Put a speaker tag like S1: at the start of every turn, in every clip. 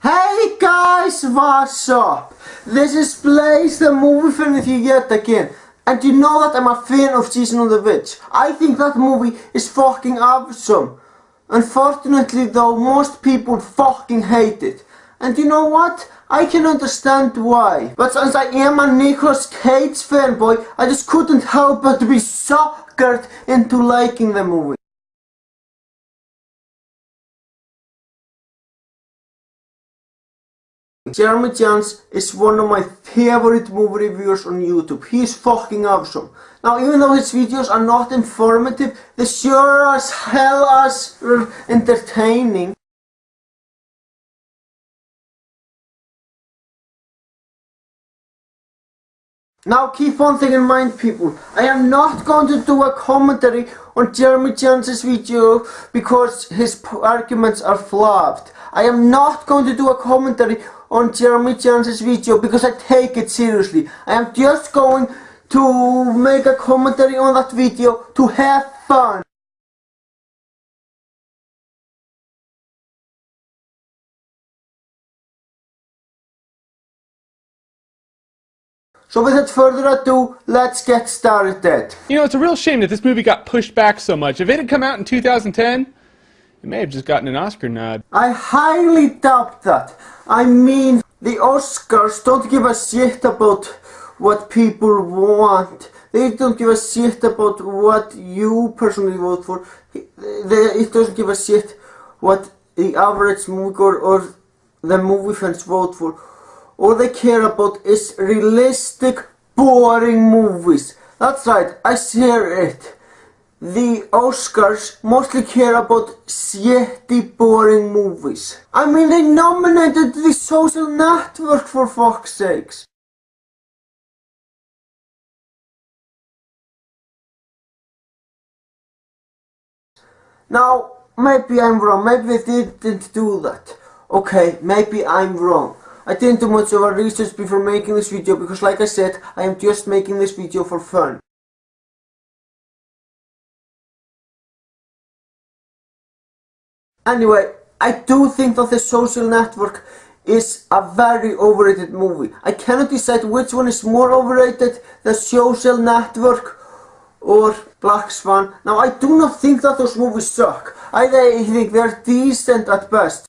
S1: Hey guys, what's up? This is Blaze, the movie fan with you yet again. And you know that I'm a fan of Season of the Witch. I think that movie is fucking awesome. Unfortunately though, most people fucking hate it. And you know what? I can understand why. But since I am a Nicolas Cage fanboy, I just couldn't help but to be suckered into liking the movie. JeremyJahns is one of my favorite movie reviewers on YouTube. He is fucking awesome. Now, even though his videos are not informative, they sure as hell as entertaining. Now keep one thing in mind, people. I am not going to do a commentary on JeremyJahns' video because his arguments are flawed. I am not going to do a commentary on JeremyJahns' video because I take it seriously. I am just going to make a commentary on that video to have fun. So without further ado, let's get started.
S2: You know, it's a real shame that this movie got pushed back so much. If it had come out in 2010, it may have just gotten an Oscar nod.
S1: I highly doubt that. I mean, the Oscars don't give a shit about what people want. They don't give a shit about what you personally vote for. It doesn't give a shit what the average moviegoer or the movie fans vote for. All they care about is realistic, boring movies. That's right, I share it. The Oscars mostly care about shitty, boring movies. I mean, they nominated The Social Network for fuck's sakes. Now, maybe I'm wrong. Maybe they didn't do that. Okay, maybe I'm wrong. I didn't do much of a research before making this video because, like I said, I am just making this video for fun. Anyway, I do think that The Social Network is a very overrated movie. I cannot decide which one is more overrated, The Social Network or Black Swan. Now, I do not think that those movies suck. I think they're decent at best.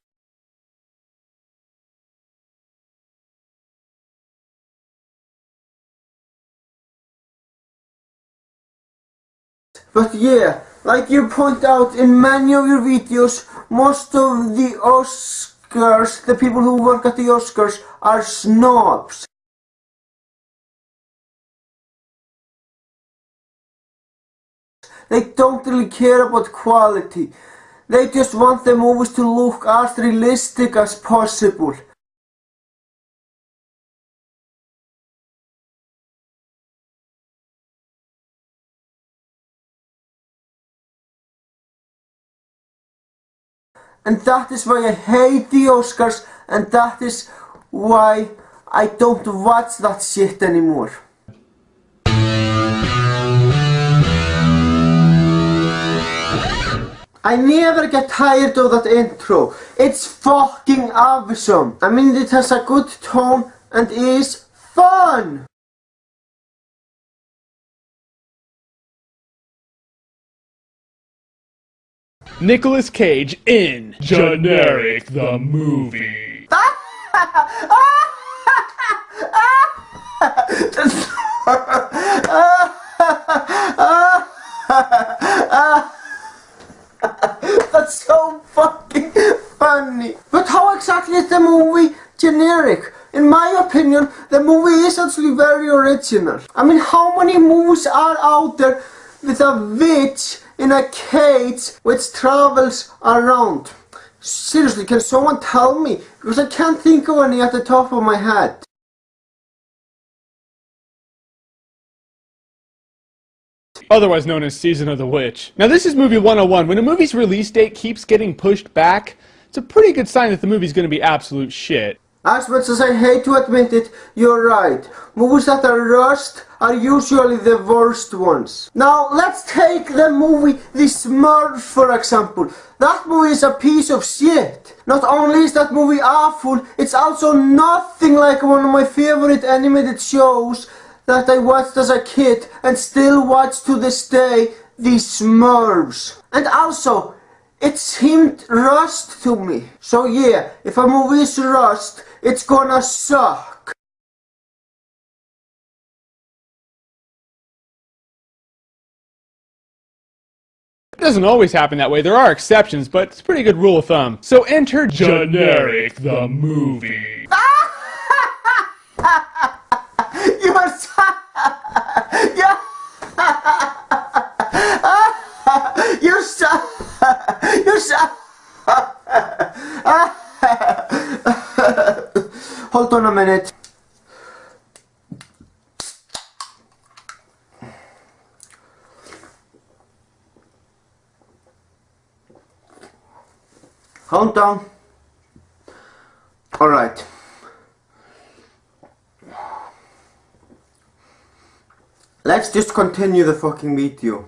S1: But yeah, like you point out in many of your videos, most of the Oscars, the people who work at the Oscars, are snobs. They don't really care about quality. They just want the movies to look as realistic as possible. And that is why I hate the Oscars, and that is why I don't watch that shit anymore. I never get tired of that intro. It's fucking awesome. I mean, it has a good tone and is fun.
S2: Nicolas Cage in Generic the Movie.
S1: That's so fucking funny. But how exactly is the movie generic? In my opinion, the movie is actually very original. I mean, how many movies are out there with a witch in a cage which travels around? Seriously, can someone tell me? Because I can't think of any at the top of my head.
S2: Otherwise known as Season of the Witch. Now this is movie 101. When a movie's release date keeps getting pushed back, it's a pretty good sign that the movie's going to be absolute shit.
S1: As much as I hate to admit it, you're right. Movies that are rushed are usually the worst ones. Now, let's take the movie The Smurfs for example. That movie is a piece of shit. Not only is that movie awful, it's also nothing like one of my favorite animated shows that I watched as a kid and still watch to this day, The Smurfs. And also, it seemed rushed to me. So yeah, if a movie is rushed, it's gonna suck.
S2: It doesn't always happen that way. There are exceptions, but it's a pretty good rule of thumb. So enter Generic the movie.
S1: You're so... You're... You're so... You're so... Hold on a minute. Hold on. Alright. Let's just continue the fucking video.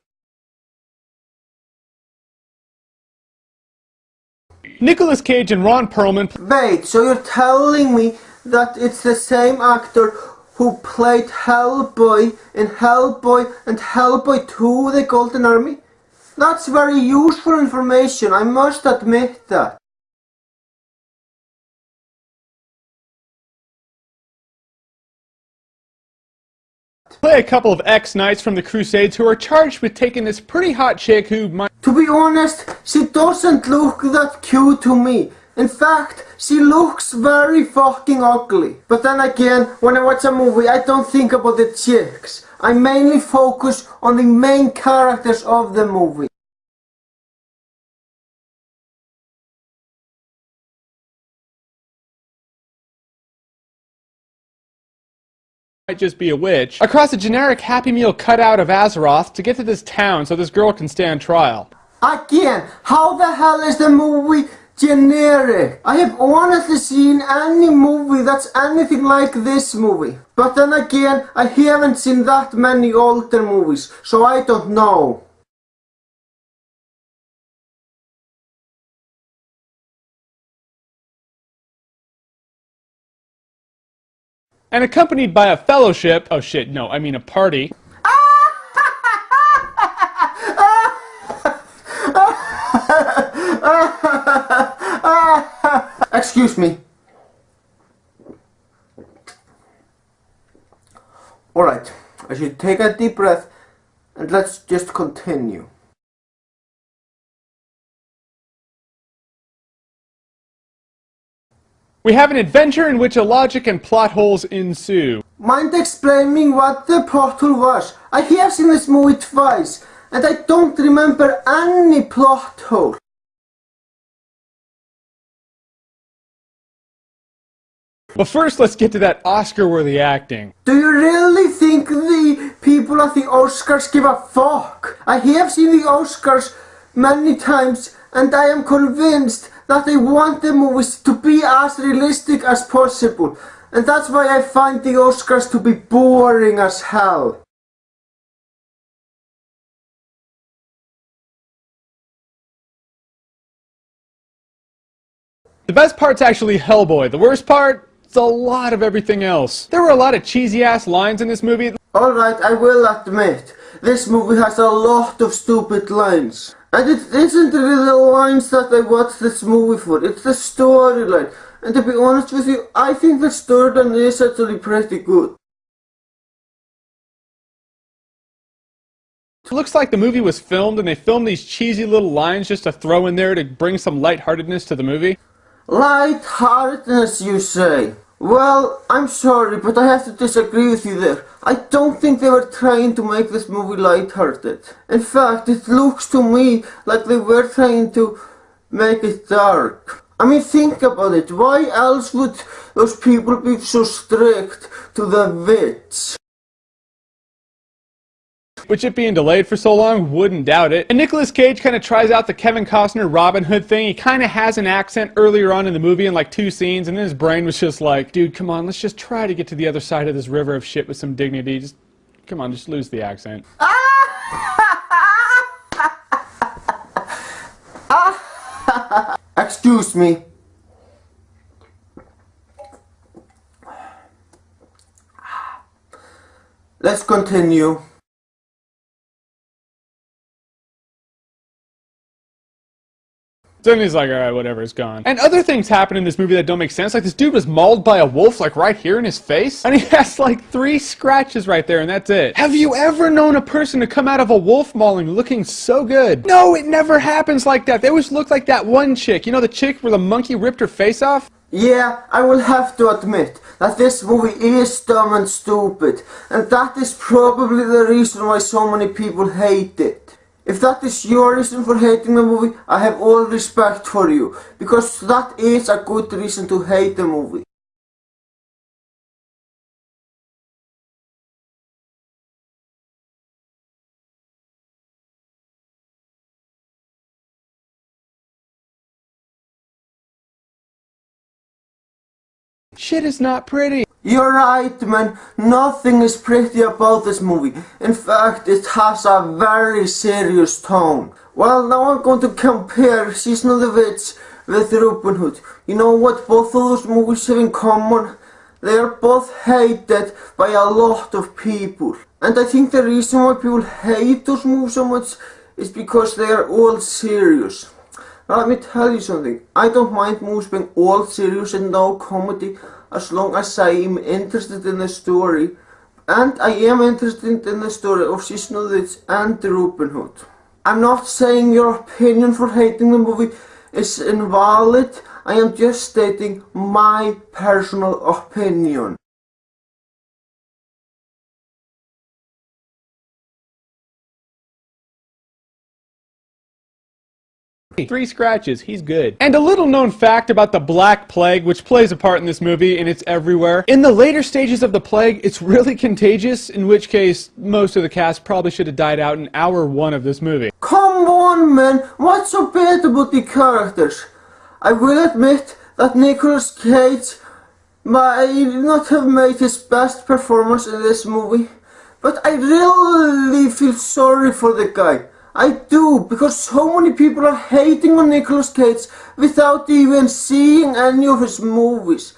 S2: Nicolas Cage and Ron Perlman.
S1: Wait, so you're telling me that it's the same actor who played Hellboy in Hellboy and Hellboy 2 The Golden Army? That's very useful information, I must admit that.
S2: Play a couple of ex-knights from the Crusades who are charged with taking this pretty hot chick who might...
S1: To be honest, she doesn't look that cute to me. In fact, she looks very fucking ugly. But then again, when I watch a movie, I don't think about the chicks. I mainly focus on the main characters of the movie.
S2: might just be a witch, across a generic Happy Meal cutout of Azeroth to get to this town so this girl can stand trial.
S1: Again, how the hell is the movie generic? I have honestly seen any movie that's anything like this movie. But then again, I haven't seen that many older movies, so I don't know.
S2: And accompanied by a fellowship, oh shit, no, I mean a party.
S1: Excuse me. Alright, I should take a deep breath and let's just continue.
S2: We have an adventure in which illogic and plot holes ensue.
S1: Mind explaining what the plot hole was? I have seen this movie twice and I don't remember any plot hole.
S2: But first, let's get to that Oscar-worthy acting.
S1: Do you really think the people at the Oscars give a fuck? I have seen the Oscars many times and I am convinced that they want the movies to be as realistic as possible. And that's why I find the Oscars to be boring as hell.
S2: The best part's actually Hellboy. The worst part? It's a lot of everything else. There were a lot of cheesy-ass lines in this movie.
S1: Alright, I will admit, this movie has a lot of stupid lines. And it isn't really the lines that I watched this movie for, it's the storyline. And to be honest with you, I think the storyline is actually pretty good.
S2: It looks like the movie was filmed and they filmed these cheesy little lines just to throw in there to bring some lightheartedness to the movie.
S1: Lightheartedness, you say? Well, I'm sorry, but I have to disagree with you there. I don't think they were trying to make this movie lighthearted. In fact, it looks to me like they were trying to make it dark. I mean, think about it. Why else would those people be so strict to the witch?
S2: which it being delayed for so long, wouldn't doubt it. And Nicolas Cage kind of tries out the Kevin Costner Robin Hood thing. He kind of has an accent earlier on in the movie in like 2 scenes, and then his brain was just like, dude, come on, let's just try to get to the other side of this river of shit with some dignity. Just, come on, just lose the accent.
S1: Excuse me. Let's continue.
S2: Then he's like, alright, whatever, it's gone. And other things happen in this movie that don't make sense. Like, this dude was mauled by a wolf, like, right here in his face. And he has, like, 3 scratches right there, and that's it. Have you ever known a person to come out of a wolf mauling looking so good? No, it never happens like that. They always look like that one chick. You know the chick where the monkey ripped her face off?
S1: Yeah, I will have to admit that this movie is dumb and stupid. And that is probably the reason why so many people hate it. If that is your reason for hating the movie, I have all respect for you, because that is a good reason to hate the movie.
S2: Shit is not pretty.
S1: You're right, man. Nothing is pretty about this movie. In fact, it has a very serious tone. Well, now I'm going to compare Season of the Witch with Robin Hood. You know what both of those movies have in common? They are both hated by a lot of people. And I think the reason why people hate those movies so much is because they are all serious. Now let me tell you something. I don't mind movies being all serious and no comedy, as long as I am interested in the story. And I am interested in the story of Season of the Witch and Robin Hood. I'm not saying your opinion for hating the movie is invalid. I am just stating my personal opinion.
S2: 3 scratches, he's good. And a little known fact about the Black Plague, which plays a part in this movie, and it's everywhere. In the later stages of the plague, it's really contagious, in which case, most of the cast probably should have died out in hour 1 of this movie.
S1: Come on, man, what's so bad about the characters? I will admit that Nicolas Cage might not have made his best performance in this movie, but I really feel sorry for the guy. I do, because so many people are hating on Nicolas Cage without even seeing any of his movies.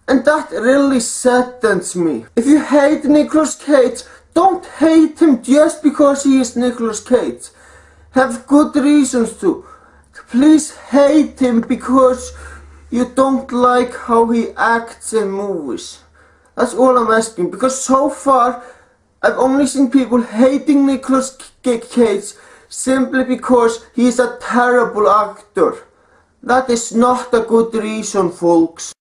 S1: And that really saddens me. If you hate Nicolas Cage, don't hate him just because he is Nicolas Cage. Have good reasons to. Please hate him because you don't like how he acts in movies. That's all I'm asking, because so far I've only seen people hating Nicolas Cage simply because he is a terrible actor. That is not a good reason, folks.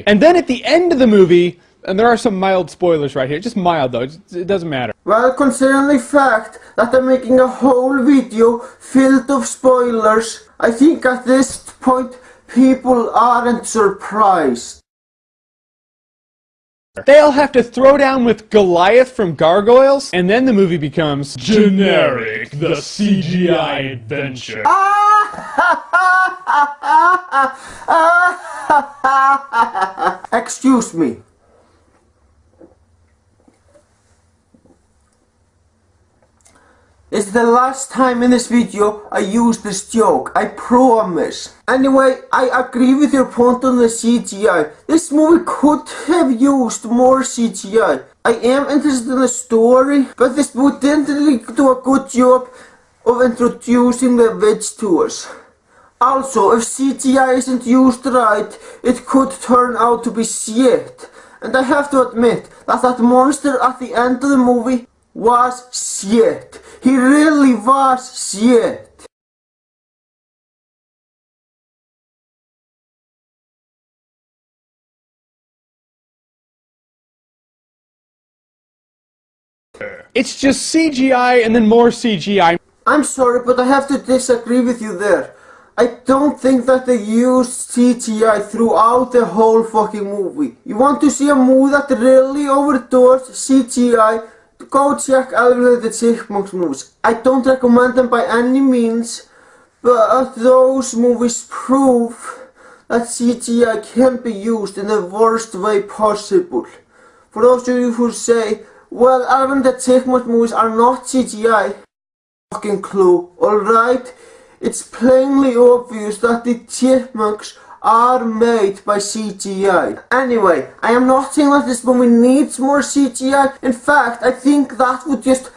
S2: And then at the end of the movie, and there are some mild spoilers right here, just mild though, it doesn't matter.
S1: Well, considering the fact that I'm making a whole video filled of spoilers, I think at this point people aren't surprised.
S2: They'll have to throw down with Goliath from Gargoyles, and then the movie becomes Generic, the CGI adventure.
S1: Excuse me. It's the last time in this video I use this joke, I promise. Anyway, I agree with your point on the CGI. This movie could have used more CGI. I am interested in the story, but this movie didn't really do a good job of introducing the witch to us. Also, if CGI isn't used right, it could turn out to be shit. And I have to admit that monster at the end of the movie was shit. He really was shit.
S2: It's just CGI and then more CGI.
S1: I'm sorry, but I have to disagree with you there. I don't think that they used CGI throughout the whole fucking movie. You want to see a movie that really overdoes CGI? Go check Alvin and the Chipmunks movies. I don't recommend them by any means, but those movies prove that CGI can be used in the worst way possible. For those of you who say, well, Alvin and the Chipmunks movies are not CGI, fucking clue, alright? It's plainly obvious that the Chipmunks are made by CGI. Anyway, I am not saying that this movie needs more CGI. In fact, I think that would just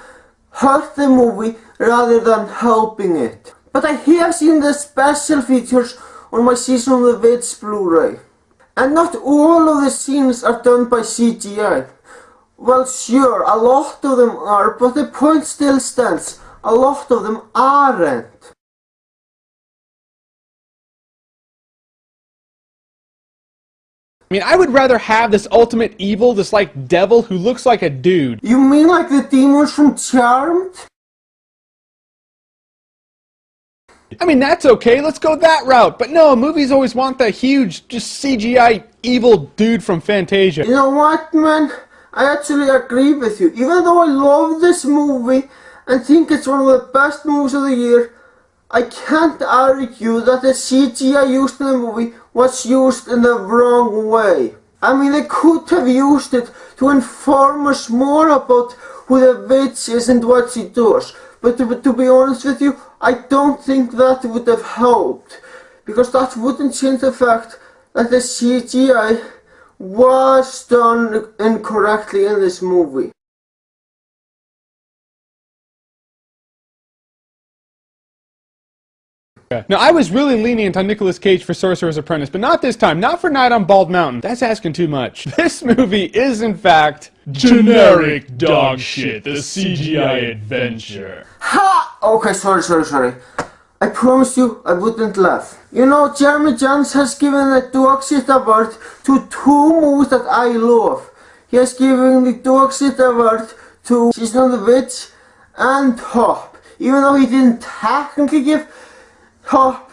S1: hurt the movie rather than helping it. But I have seen the special features on my Season of the Witch Blu-ray. And not all of the scenes are done by CGI. Well, sure, a lot of them are, but the point still stands. A lot of them aren't.
S2: I mean, I would rather have this ultimate evil, this like devil who looks like a dude.
S1: You mean like the demons from Charmed?
S2: I mean, that's okay, let's go that route. But no, movies always want the huge, just CGI evil dude from Fantasia.
S1: You know what, man? I actually agree with you. Even though I love this movie and think it's one of the best movies of the year, I can't argue that the CGI used in the movie was used in the wrong way. I mean, they could have used it to inform us more about who the witch is and what she does. But to be honest with you, I don't think that would have helped. Because that wouldn't change the fact that the CGI was done incorrectly in this movie.
S2: Now, I was really lenient on Nicolas Cage for Sorcerer's Apprentice, but not this time. Not for Night on Bald Mountain. That's asking too much. This movie is, in fact, generic dog shit, the CGI adventure.
S1: Ha! Okay, sorry. I promised you I wouldn't laugh. You know, JeremyJahns has given the dog shit award to two movies that I love. He has given the dog shit award to Season of the Witch and Hop. Even though he didn't technically give Hop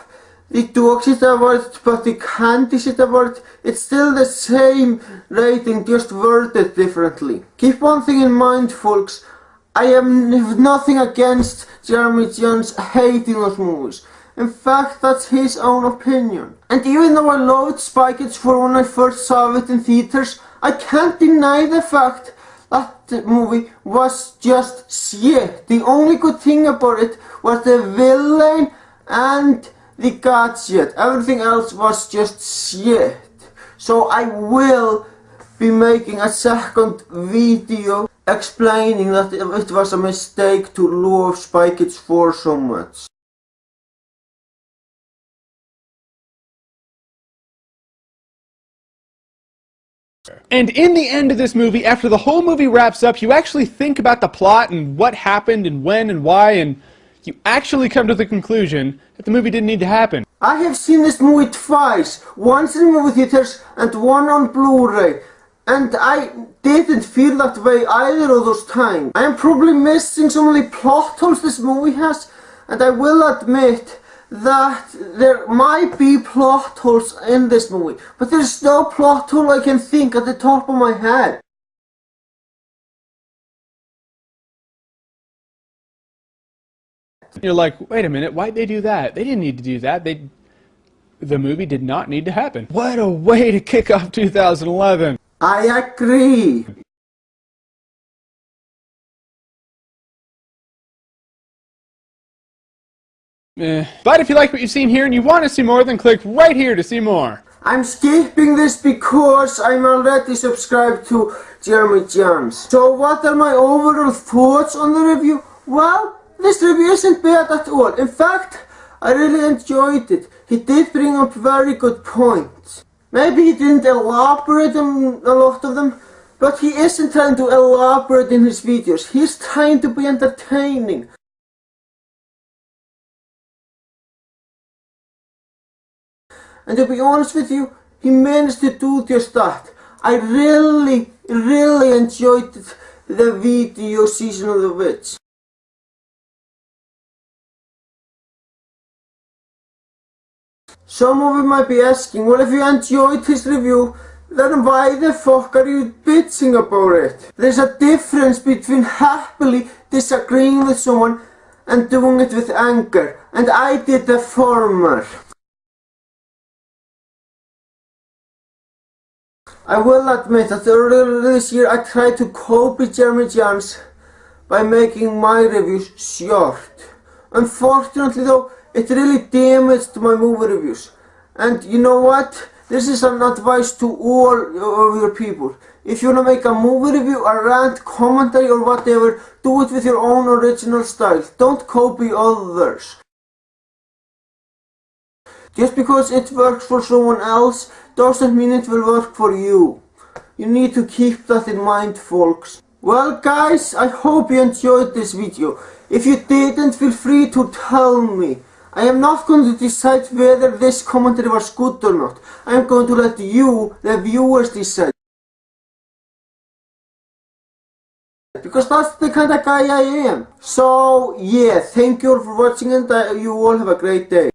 S1: the dog shit award, but the candy shit award, it's still the same rating, just worded differently. Keep one thing in mind, folks. I have nothing against JeremyJahns hating those movies. In fact, that's his own opinion. And even though I loved Spy Kids 4 when I first saw it in theaters, I can't deny the fact that the movie was just shit. The only good thing about it was the villain and the gadget. Everything else was just shit. So I will be making a second video explaining that it was a mistake to love Spy Kids 4 so much.
S2: And in the end of this movie, after the whole movie wraps up, you actually think about the plot and what happened and when and why, and you actually come to the conclusion that the movie didn't need to happen.
S1: I have seen this movie twice, once in movie theaters and one on Blu-ray. And I didn't feel that way either of those times. I am probably missing some of the plot holes this movie has, and I will admit that there might be plot holes in this movie, but there's no plot hole I can think at the top of my head.
S2: You're like, wait a minute, why'd they do that? They didn't need to do that. The movie did not need to happen. What a way to kick off 2011.
S1: I agree.
S2: But if you like what you've seen here and you want to see more, then click right here to see more.
S1: I'm skipping this because I'm already subscribed to JeremyJahns. So what are my overall thoughts on the review? Well, this review isn't bad at all. In fact, I really enjoyed it. He did bring up very good points. Maybe he didn't elaborate on a lot of them, but he isn't trying to elaborate in his videos. He's trying to be entertaining. And to be honest with you, he managed to do just that. I really enjoyed the video Season of the Witch. Some of you might be asking, well, if you enjoyed his review, then why the fuck are you bitching about it? There's a difference between happily disagreeing with someone and doing it with anger, and I did the former. I will admit that earlier this year I tried to copy JeremyJahns by making my reviews short. Unfortunately though, it really damaged my movie reviews. And you know what? This is an advice to all of your people. If you wanna make a movie review, a rant, commentary or whatever, do it with your own original style. Don't copy others. Just because it works for someone else doesn't mean it will work for you. You need to keep that in mind, folks. Well guys, I hope you enjoyed this video. If you didn't, feel free to tell me. I am not going to decide whether this commentary was good or not. I am going to let you, the viewers, decide. Because that's the kind of guy I am. So yeah, thank you all for watching and you all have a great day.